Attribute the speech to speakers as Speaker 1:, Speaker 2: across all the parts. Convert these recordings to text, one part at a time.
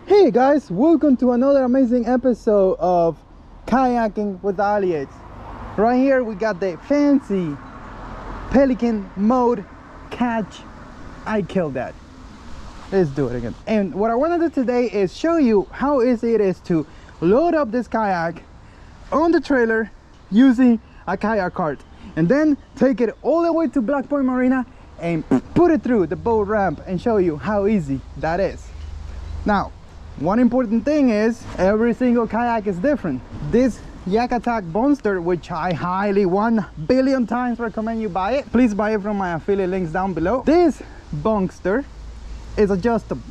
Speaker 1: Hey guys, welcome to another amazing episode of kayaking with Aliex. Right here we got the fancy pelican mode catch. I killed that. Let's do it again. And what I want to do today is show you how easy it is to load up this kayak on the trailer using a kayak cart, and then take it all the way to Black Point Marina and put it through the boat ramp and show you how easy that is. Now, one important thing is every single kayak is different. This YakGadget Monster, which I highly 1 billion times recommend you buy it. Please buy it from my affiliate links down below. This Monster is adjustable.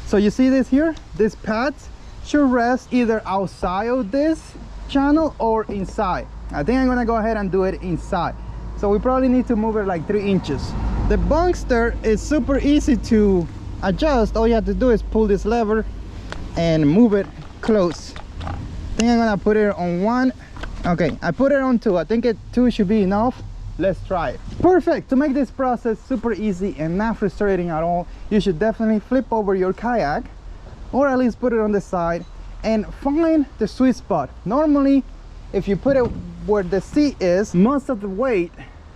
Speaker 1: So you see this here? This pads should rest either outside of this channel or inside. I think I'm gonna go ahead and do it inside. So we probably need to move it like 3 inches. The Monster is super easy to adjust. All you have to do is pull this lever and move it close. I think I'm gonna put it on 1. Okay, I put it on 2. I think 2 should be enough. Let's try it. Perfect. To make this process super easy and not frustrating at all, you should definitely flip over your kayak, or at least put it on the side, and find the sweet spot. Normally, if you put it where the seat is, most of the weight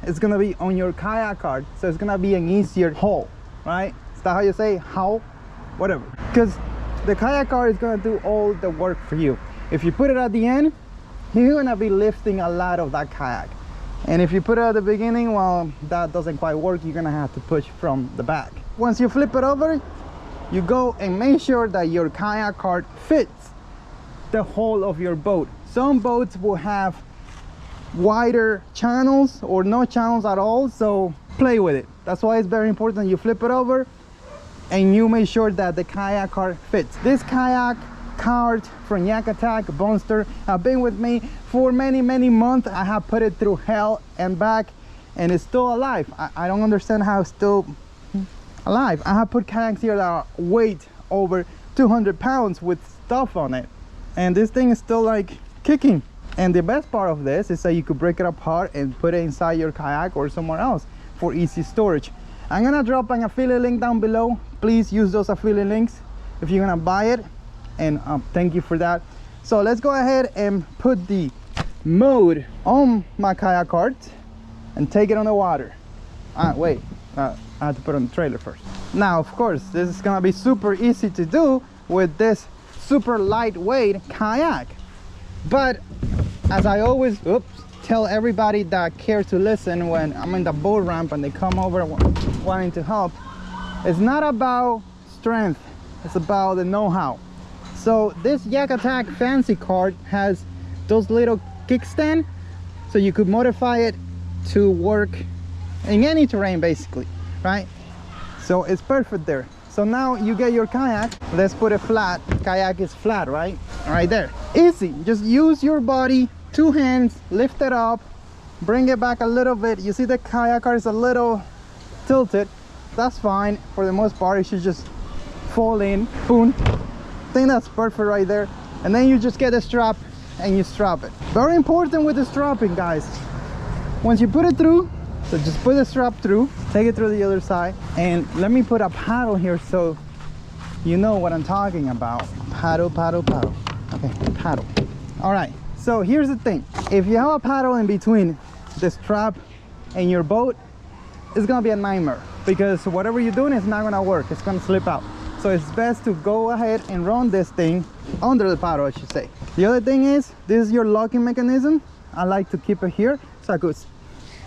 Speaker 1: is gonna be on your kayak cart, so it's gonna be an easier haul, right? Is that how you say haul? Whatever. Because the kayak cart is gonna do all the work for you. If you put it at the end, you're gonna be lifting a lot of that kayak. And if you put it at the beginning, well, that doesn't quite work. You're gonna have to push from the back. Once you flip it over, you go and make sure that your kayak cart fits the whole of your boat. Some boats will have wider channels or no channels at all, so play with it. That's why it's very important you flip it over and you make sure that the kayak cart fits. This kayak cart from YakGadget Monster have been with me for many months. I have put it through hell and back, and it's still alive. I don't understand how it's still alive. I have put kayaks here that weight over 200 pounds with stuff on it, and this thing is still like kicking. And the best part of this is that you could break it apart and put it inside your kayak or somewhere else for easy storage. I'm gonna drop an affiliate link down below. Please use those affiliate links if you're gonna buy it, and thank you for that. So let's go ahead and put the mode on my kayak cart and take it on the water. Wait, I have to put it on the trailer first. Now, of course, this is gonna be super easy to do with this super lightweight kayak, but as I always tell everybody that cares to listen when I'm in the boat ramp and they come over wanting to help, it's not about strength, it's about the know-how. So this YakGadget fancy cart has those little kickstand, so you could modify it to work in any terrain basically, right? So it's perfect there. So now you get your kayak. Let's put it flat. Kayak is flat, right? Right there. Easy. Just use your body, 2 hands, lift it up, bring it back a little bit. You see the kayak cart is a little tilted. That's fine. For the most part, it should just fall in. Boom. I think that's perfect right there. And then you just get a strap and you strap it. Very important with the strapping, guys. Once you put it through, so just put the strap through, take it through the other side, and let me put a paddle here so you know what I'm talking about. Paddle, paddle, paddle. Okay, paddle. All right, so here's the thing. If you have a paddle in between the strap and your boat, it's gonna be a nightmare, because whatever you're doing is not gonna work. It's gonna slip out. So it's best to go ahead and run this thing under the paddle, I should say. The other thing is, this is your locking mechanism. I like to keep it here so I could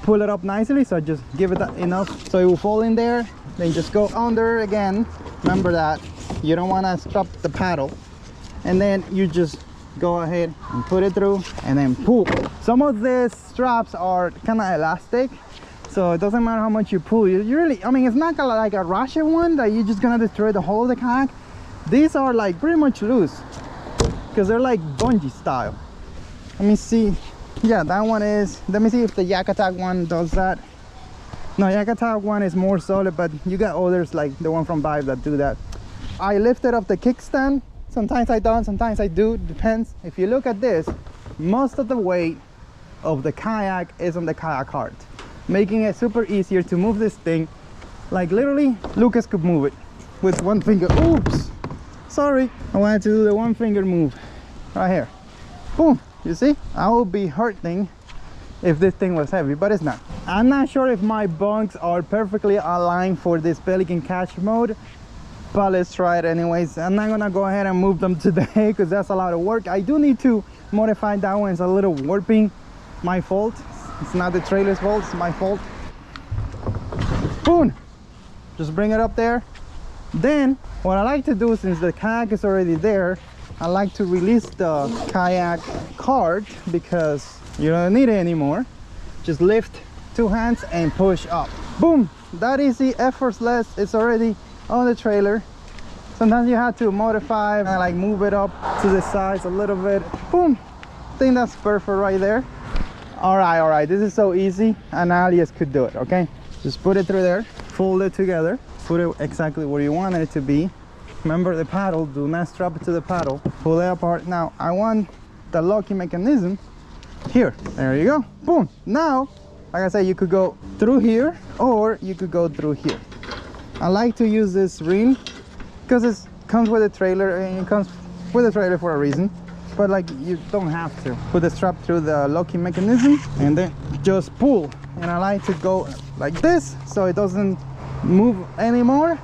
Speaker 1: pull it up nicely. So just give it enough so it will fall in there. Then just go under again. Remember that you don't want to strap the paddle, and then you just go ahead and put it through and then pull. Some of these straps are kind of elastic, so it doesn't matter how much you pull. You really, I mean, it's not like a Russian one that you're just gonna destroy the whole of the kayak. These are like pretty much loose because they're like bungee style. Let me see. Yeah, that one is. Let me see if the YakGadget one does that. No, YakGadget one is more solid, but you got others like the one from Vibe that do that. I lifted up the kickstand. Sometimes I don't, sometimes I do. Depends. If you look at this, most of the weight of the kayak is on the kayak cart, making it super easier to move this thing. Like literally, Lucas could move it with one finger. Oops! sorry, I wanted to do the one finger move right here. Boom. You see, I will be hurting if this thing was heavy, but it's not. I'm not sure if my bunks are perfectly aligned for this Pelican catch mode, but let's try it anyways. I'm not gonna go ahead and move them today because that's a lot of work. I do need to modify that one. It's a little warping. My fault. It's not the trailer's fault, it's my fault. Boom. Just bring it up there. Then what I like to do, since the kayak is already there, I like to release the kayak cart because you don't need it anymore. Just lift 2 hands and push up. Boom. That easy, effortless. It's already on the trailer. Sometimes you have to modify and like move it up to the sides a little bit. Boom. I think that's perfect right there. All right, this is so easy, and Aliex could do it. Okay, just put it through there, fold it together, put it exactly where you want it to be. Remember the paddle, do not strap it to the paddle, pull it apart. Now I want the locking mechanism here. There you go. Boom. Now, like I said, you could go through here or you could go through here. I like to use this ring because it comes with a trailer, and it comes with a trailer for a reason. But like, you don't have to put the strap through the locking mechanism and then just pull. And I like to go like this so it doesn't move anymore.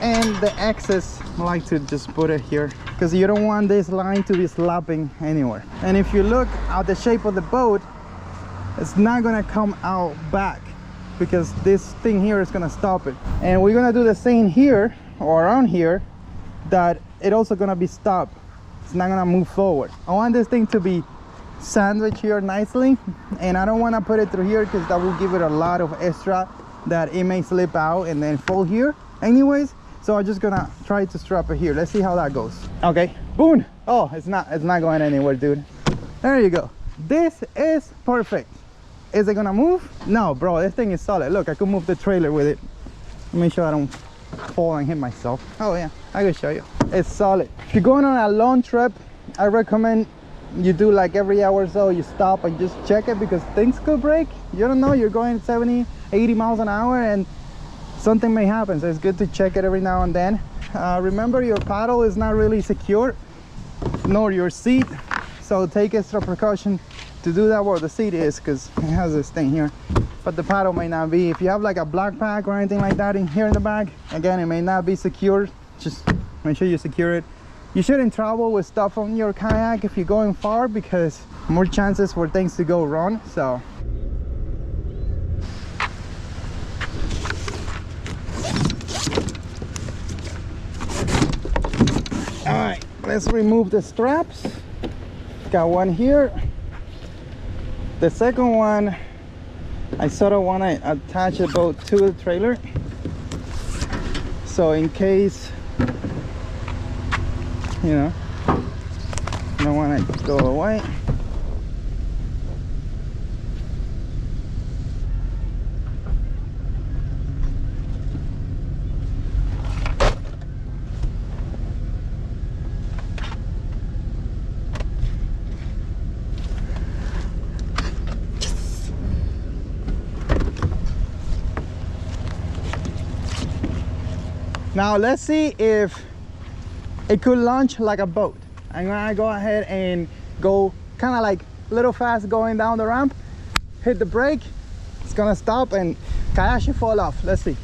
Speaker 1: And the excess, I like to just put it here because you don't want this line to be slapping anywhere. And if you look at the shape of the boat, it's not gonna come out back because this thing here is gonna stop it. And we're gonna do the same here or around here, that it also gonna be stopped. It's not gonna move forward. I want this thing to be sandwiched here nicely, and I don't want to put it through here because that will give it a lot of extra that it may slip out and then fall here anyways. So I'm just gonna try to strap it here. Let's see how that goes. Okay, boom. Oh, it's not going anywhere, dude. There you go. This is perfect. Is it gonna move? No, bro, this thing is solid. Look, I could move the trailer with it. Make sure I don't fall and hit myself. Oh yeah, I can show you. It's solid. If you're going on a long trip, I recommend you do like every hour or so, you stop and just check it because things could break. You don't know, you're going 70, 80 miles an hour and something may happen. So it's good to check it every now and then. Remember, your paddle is not really secure, nor your seat. So take extra precaution to do that where the seat is, because it has this thing here. But the paddle may not be. If you have like a black pack or anything like that in here in the bag, again, it may not be secured. Just make sure you secure it. You shouldn't travel with stuff on your kayak if you're going far, because more chances for things to go wrong. So all right, let's remove the straps. Got one here. The second one, I sort of want to attach the boat to the trailer, so in case, you know, I don't want to go away. Now let's see if it could launch like a boat. I'm gonna go ahead and go kind of like a little fast going down the ramp, hit the brake, it's gonna stop and kayak should fall off. Let's see.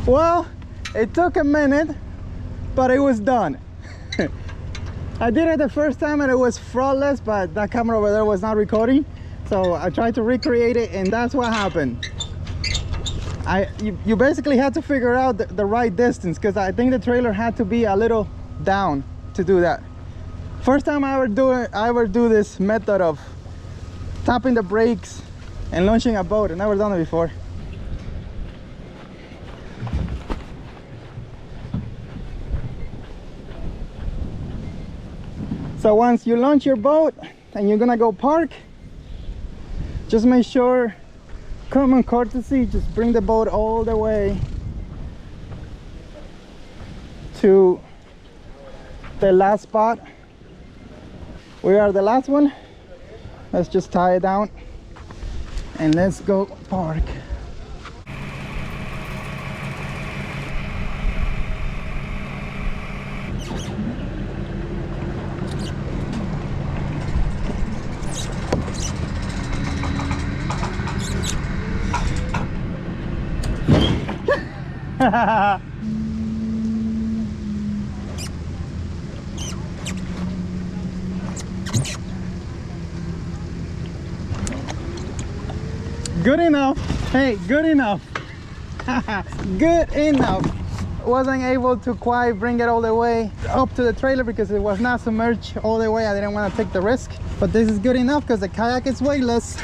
Speaker 1: Well, it took a minute, but it was done. I did it the first time and it was flawless, but that camera over there was not recording. So I tried to recreate it and that's what happened. You basically had to figure out the right distance, because I think the trailer had to be a little down to do that. First time I ever do this method of tapping the brakes and launching a boat. I've never done it before. So once you launch your boat and you're gonna go park, just make sure, common courtesy, just bring the boat all the way to the last spot. We are the last one. Let's just tie it down and let's go park. Good enough. Hey, good enough. Good enough. Wasn't able to quite bring it all the way up to the trailer because it was not submerged all the way. I didn't want to take the risk, but this is good enough because the kayak is weightless.